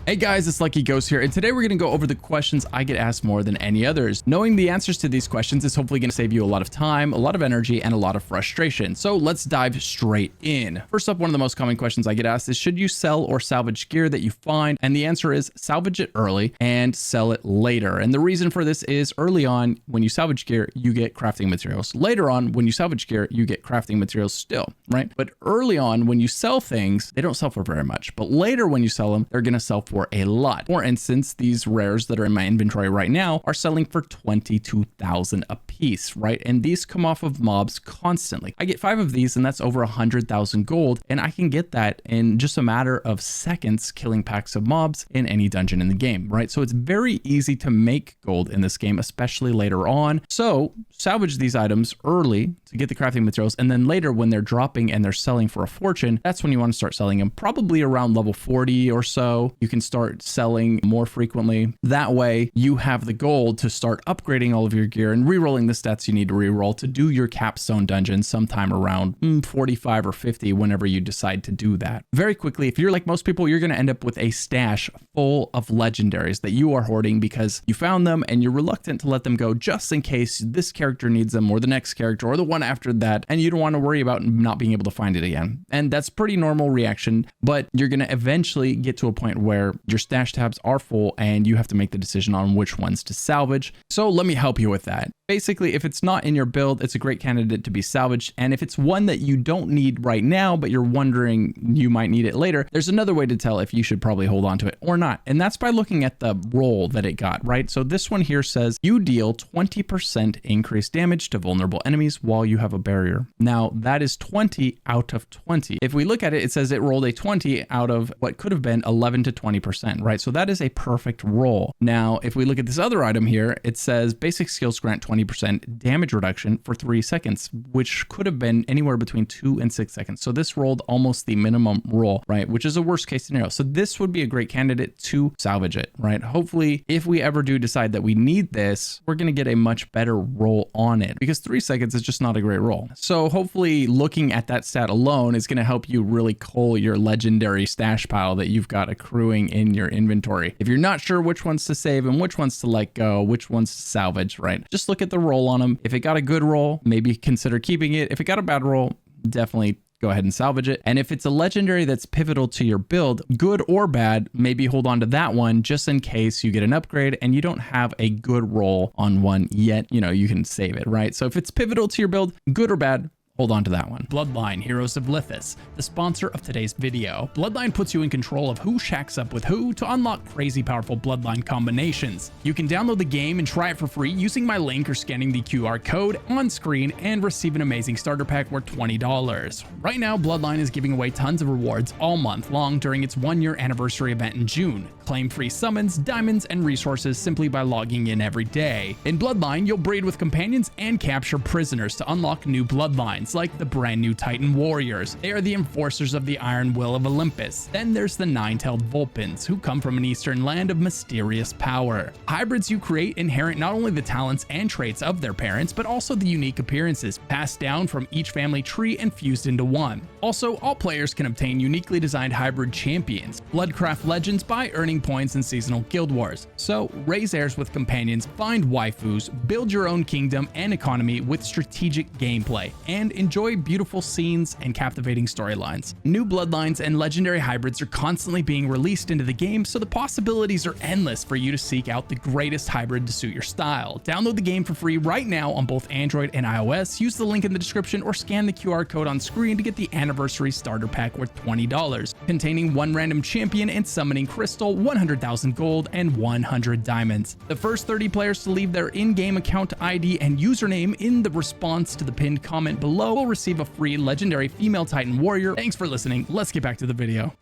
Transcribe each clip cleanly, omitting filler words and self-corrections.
Hey guys, it's Lucky Ghost here, and today we're going to go over the questions I get asked more than any others. Knowing the answers to these questions is hopefully going to save you a lot of time, a lot of energy, and a lot of frustration. So let's dive straight in. First up, one of the most common questions I get asked is, should you sell or salvage gear that you find? And the answer is salvage it early and sell it later. And the reason for this is early on, when you salvage gear, you get crafting materials. Later on, when you salvage gear, you get crafting materials still, right? But early on, when you sell things, they don't sell for very much. But later when you sell them, they're going to sell for a lot. For instance, these rares that are in my inventory right now are selling for 22,000 a piece, right? And these come off of mobs constantly. I get 5 of these and that's over 100,000 gold, and I can get that in just a matter of seconds killing packs of mobs in any dungeon in the game, right? So it's very easy to make gold in this game, especially later on. So salvage these items early to get the crafting materials, and then later when they're dropping and they're selling for a fortune, that's when you want to start selling them, probably around level 40 or so. You can start selling more frequently. That way you have the gold to start upgrading all of your gear and re-rolling the stats you need to re-roll to do your capstone dungeon sometime around 45 or 50 whenever you decide to do that. Very quickly, if you're like most people, you're going to end up with a stash full of legendaries that you are hoarding because you found them and you're reluctant to let them go just in case this character needs them or the next character or the one after that, and you don't want to worry about not being able to find it again. And that's pretty normal reaction, but you're going to eventually get to a point where your stash tabs are full and you have to make the decision on which ones to salvage. So let me help you with that. Basically, if it's not in your build, it's a great candidate to be salvaged. And if it's one that you don't need right now, but you're wondering you might need it later, there's another way to tell if you should probably hold on to it or not. And that's by looking at the roll that it got, right? So this one here says you deal 20% increased damage to vulnerable enemies while you have a barrier. Now that is 20 out of 20. If we look at it, it says it rolled a 20 out of what could have been 11 to 20%, right? So that is a perfect roll. Now, if we look at this other item here, it says basic skills grant 20% damage reduction for 3 seconds, which could have been anywhere between 2 and 6 seconds. So this rolled almost the minimum roll, right? Which is a worst case scenario. So this would be a great candidate to salvage it, right? Hopefully, if we ever do decide that we need this, we're going to get a much better roll on it because 3 seconds is just not a great roll. So hopefully looking at that stat alone is going to help you really cull your legendary stash pile that you've got accruing in your inventory. If you're not sure which ones to save and which ones to let go, which ones to salvage, right? Just look at the roll on them. If it got a good roll, maybe consider keeping it. If it got a bad roll, definitely go ahead and salvage it. And if it's a legendary that's pivotal to your build, good or bad, maybe hold on to that one just in case you get an upgrade and you don't have a good roll on one yet. You know, you can save it, right? So if it's pivotal to your build, good or bad, hold on to that one. Bloodline, Heroes of Lithis, the sponsor of today's video. Bloodline puts you in control of who shacks up with who to unlock crazy powerful Bloodline combinations. You can download the game and try it for free using my link or scanning the QR code on screen and receive an amazing starter pack worth $20. Right now, Bloodline is giving away tons of rewards all month long during its 1-year anniversary event in June. Claim free summons, diamonds, and resources simply by logging in every day. In Bloodline, you'll breed with companions and capture prisoners to unlock new bloodlines, like the brand new Titan Warriors. They are the enforcers of the Iron Will of Olympus. Then there's the Nine-Tailed Vulpins, who come from an eastern land of mysterious power. Hybrids you create inherit not only the talents and traits of their parents, but also the unique appearances passed down from each family tree and fused into one. Also, all players can obtain uniquely designed hybrid champions, Bloodcraft Legends, by earning points in seasonal guild wars. So raise heirs with companions, find waifus, build your own kingdom and economy with strategic gameplay, and enjoy beautiful scenes and captivating storylines. New bloodlines and legendary hybrids are constantly being released into the game, so the possibilities are endless for you to seek out the greatest hybrid to suit your style. Download the game for free right now on both Android and iOS. Use the link in the description or scan the QR code on screen to get the anniversary starter pack worth $20, containing 1 random champion and summoning crystal, 100,000 gold, and 100 diamonds. The first 30 players to leave their in-game account ID and username in the response to the pinned comment below will receive a free legendary female Titan Warrior. Thanks for listening. Let's get back to the video.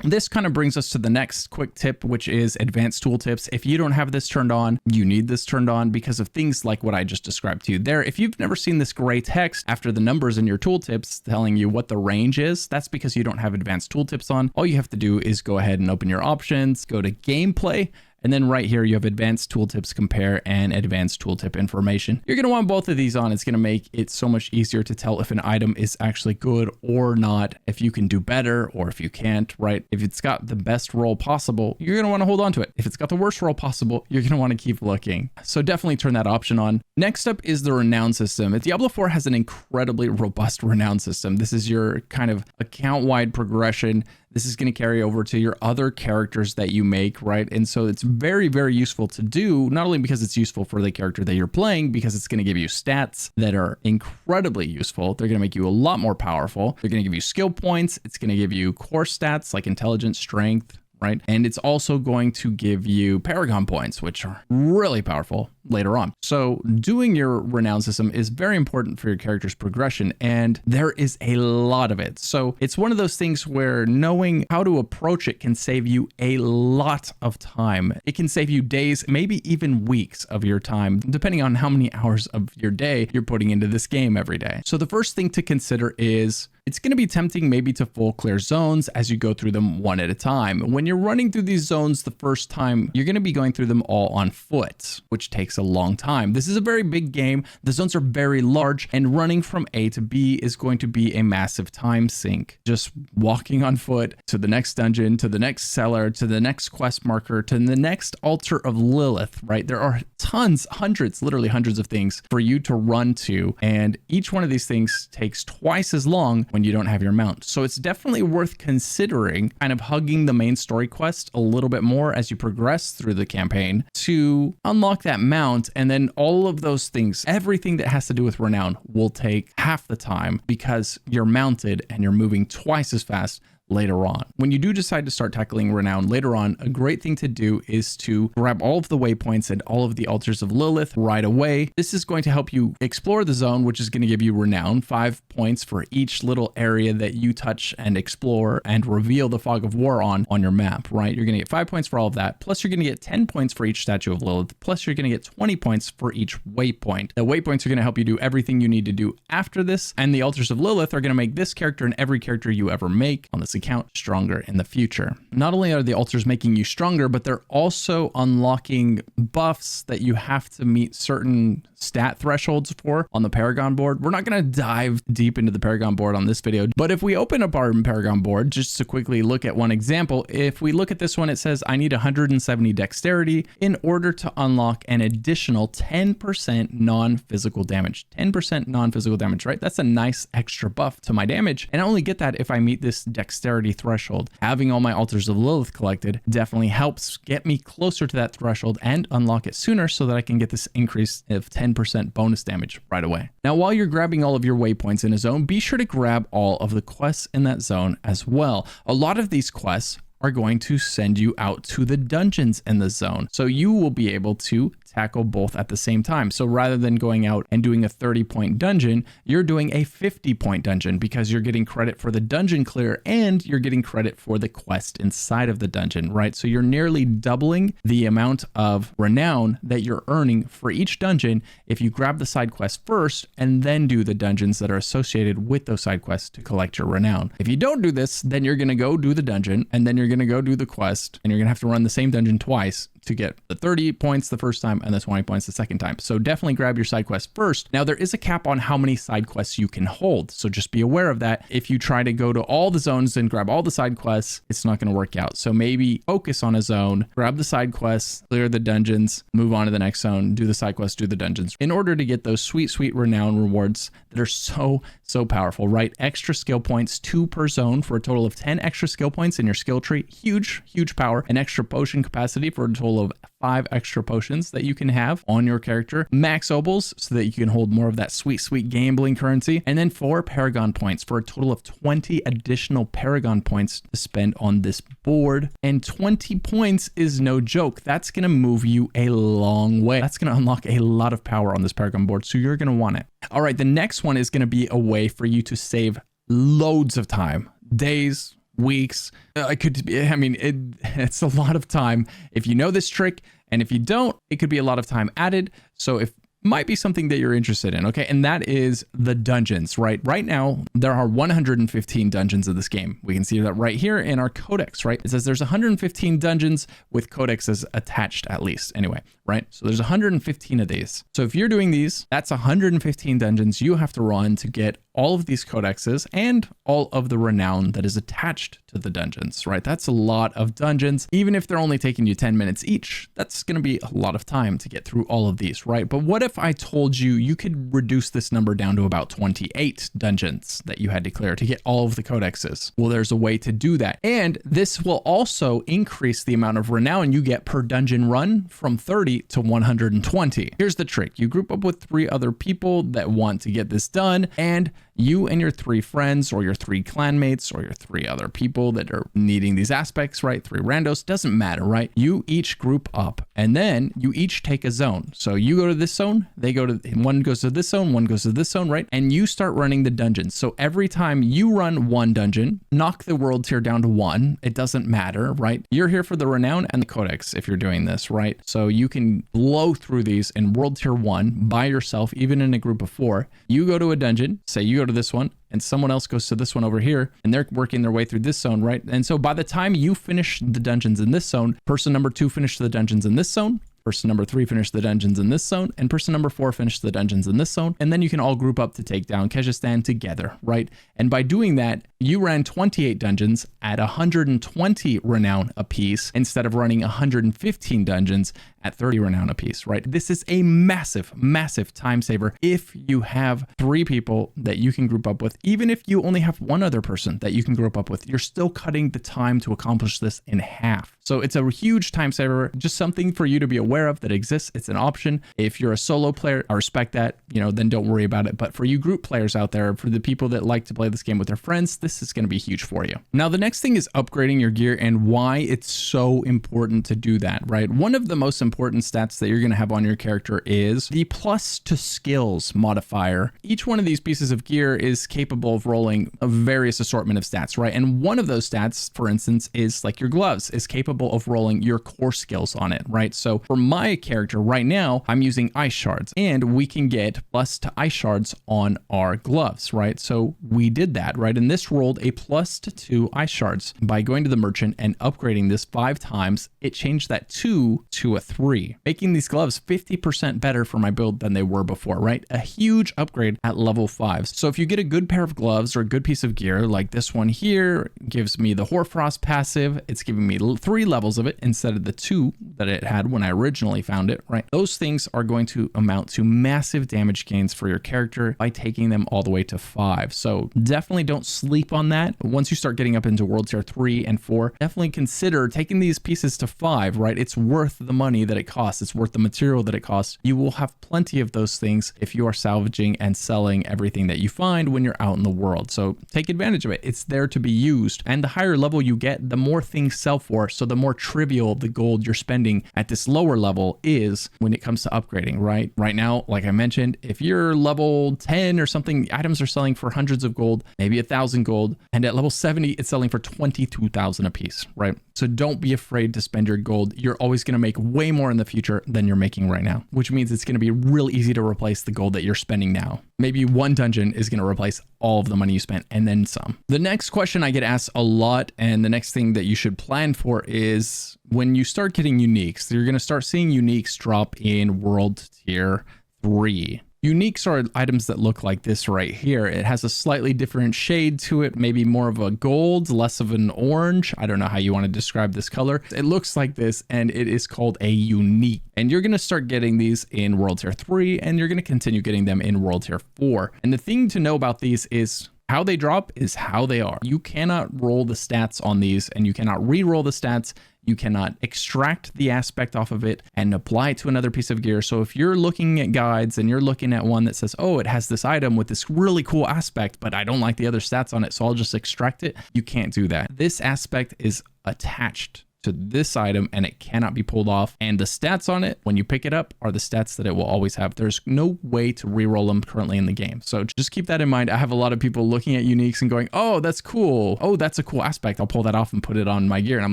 This kind of brings us to the next quick tip, which is advanced tooltips. If you don't have this turned on, you need this turned on because of things like what I just described to you there. If you've never seen this gray text after the numbers in your tooltips telling you what the range is, that's because you don't have advanced tooltips on. All you have to do is go ahead and open your options, go to gameplay, And then right here, you have advanced tooltips compare and advanced tooltip information. You're going to want both of these on. It's going to make it so much easier to tell if an item is actually good or not, if you can do better or if you can't, right? If it's got the best roll possible, you're going to want to hold on to it. If it's got the worst roll possible, you're going to want to keep looking. So definitely turn that option on. Next up is the Renown system. Diablo 4 has an incredibly robust Renown system. This is your kind of account-wide progression. This is going to carry over to your other characters that you make, right? And so it's very, very useful to do, not only because it's useful for the character that you're playing, because it's going to give you stats that are incredibly useful. They're going to make you a lot more powerful. They're going to give you skill points. It's going to give you core stats like intelligence, strength, right? And it's also going to give you Paragon points, which are really powerful later on. So doing your Renown system is very important for your character's progression, and there is a lot of it. So it's one of those things where knowing how to approach it can save you a lot of time. It can save you days, maybe even weeks of your time, depending on how many hours of your day you're putting into this game every day. So the first thing to consider is it's going to be tempting maybe to full clear zones as you go through them one at a time. When you're running through these zones the first time, you're going to be going through them all on foot, which takes a long time. This is a very big game. The zones are very large, and running from A to B is going to be a massive time sink. Just walking on foot to the next dungeon, to the next cellar, to the next quest marker, to the next altar of Lilith, right? There are tons, hundreds, literally hundreds of things for you to run to, and each one of these things takes twice as long when you don't have your mount. So it's definitely worth considering kind of hugging the main story quest a little bit more as you progress through the campaign to unlock that mount. And then all of those things, everything that has to do with Renown will take half the time because you're mounted and you're moving twice as fast later on. When you do decide to start tackling Renown later on, a great thing to do is to grab all of the waypoints and all of the altars of Lilith right away. This is going to help you explore the zone, which is going to give you Renown, 5 points for each little area that you touch and explore and reveal the fog of war on your map, right? You're going to get 5 points for all of that. Plus you're going to get 10 points for each statue of Lilith. Plus you're going to get 20 points for each waypoint. The waypoints are going to help you do everything you need to do after this. And the altars of Lilith are going to make this character and every character you ever make on this account stronger in the future. Not only are the altars making you stronger, but they're also unlocking buffs that you have to meet certain stat thresholds for on the Paragon board. We're not going to dive deep into the Paragon board on this video, but if we open up our Paragon board, just to quickly look at one example, if we look at this one, it says I need 170 dexterity in order to unlock an additional 10% non-physical damage. 10% non-physical damage, right? That's a nice extra buff to my damage. And I only get that if I meet this dexterity threshold. Having all my altars of Lilith collected definitely helps get me closer to that threshold and unlock it sooner so that I can get this increase of 10% bonus damage right away. Now, while you're grabbing all of your waypoints in a zone, be sure to grab all of the quests in that zone as well. A lot of these quests are going to send you out to the dungeons in the zone. So you will be able to tackle both at the same time. So rather than going out and doing a 30-point dungeon, you're doing a 50-point dungeon because you're getting credit for the dungeon clear and you're getting credit for the quest inside of the dungeon, right? So you're nearly doubling the amount of renown that you're earning for each dungeon if you grab the side quest first and then do the dungeons that are associated with those side quests to collect your renown. If you don't do this, then you're going to go do the dungeon and then you're going to go do the quest and you're going to have to run the same dungeon twice to get the 30 points the first time and the 20 points the second time. So definitely grab your side quest first. Now there is a cap on how many side quests you can hold. So just be aware of that. If you try to go to all the zones and grab all the side quests, it's not going to work out. So maybe focus on a zone, grab the side quests, clear the dungeons, move on to the next zone, do the side quests, do the dungeons in order to get those sweet, sweet renown rewards that are so powerful, right? Extra skill points, 2 per zone for a total of 10 extra skill points in your skill tree. Huge, huge power. An extra potion capacity for a total of 5 extra potions that you can have on your character. Max obels so that you can hold more of that sweet, sweet gambling currency. And then 4 Paragon points for a total of 20 additional Paragon points to spend on this board. And 20 points is no joke. That's going to move you a long way. That's going to unlock a lot of power on this Paragon board. So you're going to want it. All right. The next one is going to be a way for you to save loads of time, days, weeks. It's a lot of time if you know this trick, and if you don't, it could be a lot of time added. So if might be something that you're interested in, okay? And that is the dungeons, right? Right now, there are 115 dungeons in this game. We can see that right here in our codex, right? It says there's 115 dungeons with codexes attached at least, anyway, right? So there's 115 of these. So if you're doing these, that's 115 dungeons you have to run to get all of these codexes and all of the renown that is attached to the dungeons, right? That's a lot of dungeons. Even if they're only taking you 10 minutes each, that's going to be a lot of time to get through all of these, right? But what if I told you you could reduce this number down to about 28 dungeons that you had to clear to get all of the codexes? Well, there's a way to do that. And this will also increase the amount of renown you get per dungeon run from 30 to 120. Here's the trick. You group up with 3 other people that want to get this done, and you and your 3 friends or your 3 clanmates or your 3 other people that are needing these aspects, right? 3 randos, doesn't matter, right? You each group up and then you each take a zone. So you go to this zone, they go to, one goes to this zone, one goes to this zone, right? And you start running the dungeons. So every time you run one dungeon, knock the world tier down to 1. It doesn't matter, right? You're here for the renown and the codex if you're doing this, right? So you can blow through these in world tier 1 by yourself, even in a group of 4. You go to a dungeon, say you go to this one, and someone else goes to this one over here, and they're working their way through this zone, right? And so by the time you finish the dungeons in this zone, person number 2 finished the dungeons in this zone, person number 3 finished the dungeons in this zone, and person number 4 finished the dungeons in this zone, and then you can all group up to take down Kyrgyzstan together, right? And by doing that, you ran 28 dungeons at 120 renown apiece instead of running 115 dungeons at 30 renown apiece, right? This is a massive, massive time saver if you have 3 people that you can group up with. Even if you only have 1 other person that you can group up with, you're still cutting the time to accomplish this in half. So it's a huge time saver, just something for you to be aware of that exists. It's an option. If you're a solo player, I respect that, then don't worry about it. But for you group players out there, for the people that like to play this game with their friends, this is going to be huge for you. Now, the next thing is upgrading your gear and why it's so important to do that, right? One of the most important stats that you're going to have on your character is the plus to skills modifier. Each one of these pieces of gear is capable of rolling a various assortment of stats, right? And one of those stats, for instance, is like your gloves is capable of rolling your core skills on it, right? So for my character right now, I'm using ice shards, and we can get plus to ice shards on our gloves, right? So we did that, right? And this rolled a plus to 2 ice shards by going to the merchant and upgrading this 5 times. It changed that 2 to a 3, making these gloves 50% better for my build than they were before, right? A huge upgrade at level 5. So if you get a good pair of gloves or a good piece of gear, like this one here gives me the Hoarfrost passive, it's giving me 3 levels of it instead of the 2 that it had when I originally found it, right? Those things are going to amount to massive damage gains for your character by taking them all the way to 5. So definitely don't sleep on that. Once you start getting up into world tier 3 and 4, definitely consider taking these pieces to 5, right? It's worth the money that it costs. It's worth the material that it costs. You will have plenty of those things if you are salvaging and selling everything that you find when you're out in the world. So take advantage of it. It's there to be used. And the higher level you get, the more things sell for. So the more trivial the gold you're spending at this lower level is when it comes to upgrading, right? Right now, like I mentioned, if you're level 10 or something, items are selling for hundreds of gold, maybe 1,000 gold. And at level 70, it's selling for 22,000 a piece, right? So don't be afraid to spend your gold. You're always going to make way more in the future than you're making right now, which means it's going to be real easy to replace the gold that you're spending now. Maybe one dungeon is going to replace all of the money you spent and then some. The next question I get asked a lot, and the next thing that you should plan for is when you start getting uniques, you're going to start seeing uniques drop in world tier 3. Uniques are items that look like this right here. It has a slightly different shade to it, maybe more of a gold, less of an orange. I don't know how you want to describe this color. It looks like this, and it is called a unique. And you're going to start getting these in World Tier 3, and you're going to continue getting them in World Tier 4. And the thing to know about these is how they drop is how they are. You cannot roll the stats on these, and you cannot re-roll the stats. You cannot extract the aspect off of it and apply it to another piece of gear. So if you're looking at guides and you're looking at one that says, oh, it has this item with this really cool aspect, but I don't like the other stats on it, so I'll just extract it, you can't do that. This aspect is attached to this item and it cannot be pulled off. And the stats on it, when you pick it up, are the stats that it will always have. There's no way to reroll them currently in the game. So just keep that in mind. I have a lot of people looking at uniques and going, oh, that's cool. Oh, that's a cool aspect. I'll pull that off and put it on my gear. And I'm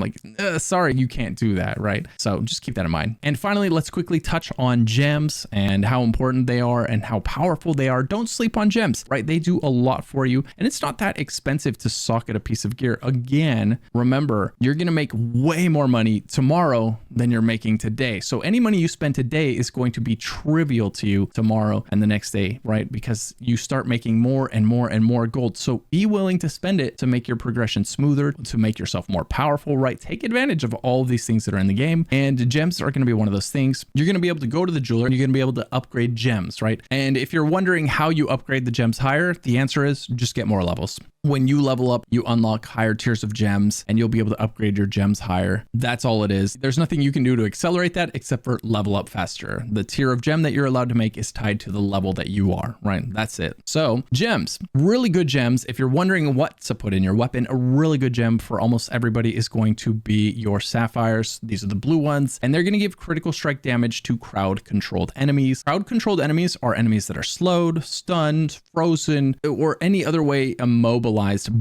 like, sorry, you can't do that, right? So just keep that in mind. And finally, let's quickly touch on gems and how important they are and how powerful they are. Don't sleep on gems, right? They do a lot for you. And it's not that expensive to socket a piece of gear. Again, remember, you're going to make way more money tomorrow than you're making today. So any money you spend today is going to be trivial to you tomorrow and the next day, right? Because you start making more and more and more gold. So be willing to spend it to make your progression smoother, to make yourself more powerful, right? Take advantage of all of these things that are in the game, and gems are going to be one of those things. You're going to be able to go to the jeweler and you're going to be able to upgrade gems, right? And if you're wondering how you upgrade the gems higher, the answer is just get more levels. When you level up, you unlock higher tiers of gems and you'll be able to upgrade your gems higher. That's all it is. There's nothing you can do to accelerate that except for level up faster. The tier of gem that you're allowed to make is tied to the level that you are, right? That's it. So gems, really good gems. If you're wondering what to put in your weapon, a really good gem for almost everybody is going to be your sapphires. These are the blue ones, and they're going to give critical strike damage to crowd controlled enemies. Crowd controlled enemies are enemies that are slowed, stunned, frozen, or any other way immobilized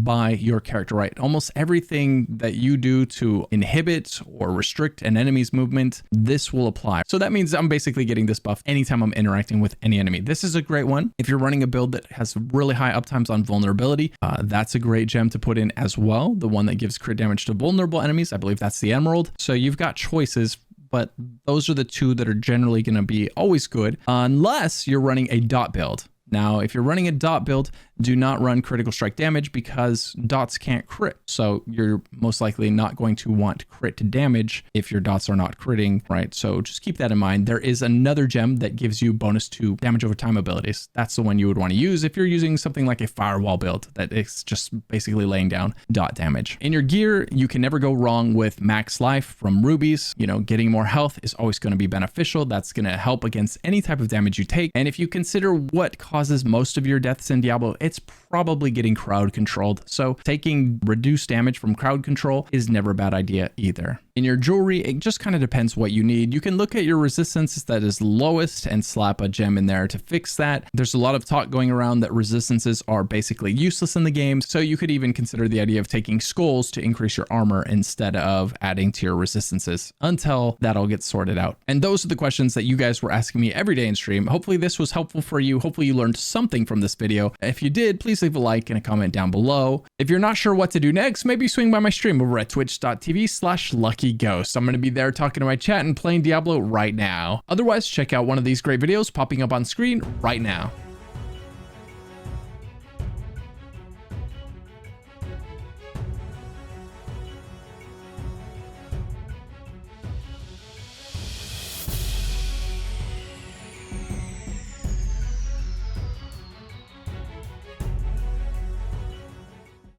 by your character, right? Almost everything that you do to inhibit or restrict an enemy's movement, this will apply. So that means I'm basically getting this buff anytime I'm interacting with any enemy. This is a great one. If you're running a build that has really high uptimes on vulnerability, that's a great gem to put in as well. The one that gives crit damage to vulnerable enemies, I believe that's the Emerald. So you've got choices, but those are the two that are generally going to be always good unless you're running a dot build. Now, if you're running a dot build, do not run critical strike damage because dots can't crit. So you're most likely not going to want crit to damage if your dots are not critting, right? So just keep that in mind. There is another gem that gives you bonus to damage over time abilities. That's the one you would want to use if you're using something like a firewall build that is just basically laying down dot damage. In your gear, you can never go wrong with max life from rubies. You know, getting more health is always going to be beneficial. That's going to help against any type of damage you take. And if you consider what causes most of your deaths in Diablo, it's probably getting crowd controlled. So taking reduced damage from crowd control is never a bad idea either. In your jewelry, it just kind of depends what you need. You can look at your resistance that is lowest and slap a gem in there to fix that. There's a lot of talk going around that resistances are basically useless in the game. So you could even consider the idea of taking skulls to increase your armor instead of adding to your resistances until that all gets sorted out. And those are the questions that you guys were asking me every day in stream. Hopefully this was helpful for you. Hopefully you learned something from this video. If you did, please leave a like and a comment down below. If you're not sure what to do next, maybe swing by my stream over at twitch.tv/luckyghost. I'm going to be there talking to my chat and playing Diablo right now. Otherwise, check out one of these great videos popping up on screen right now.